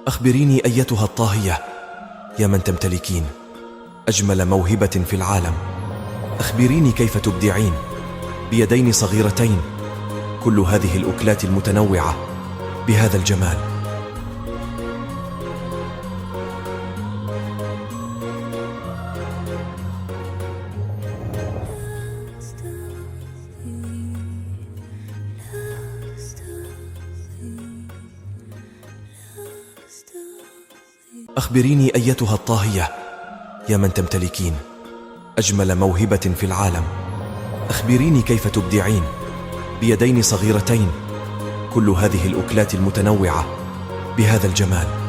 أخبريني أيتها الطاهية يا من تمتلكين أجمل موهبة في العالم. أخبريني كيف تبدعين بيدين صغيرتين كل هذه الأكلات المتنوعة بهذا الجمال. أخبريني أيتها الطاهية يا من تمتلكين أجمل موهبة في العالم. أخبريني كيف تبدعين بيدين صغيرتين كل هذه الأكلات المتنوعة بهذا الجمال.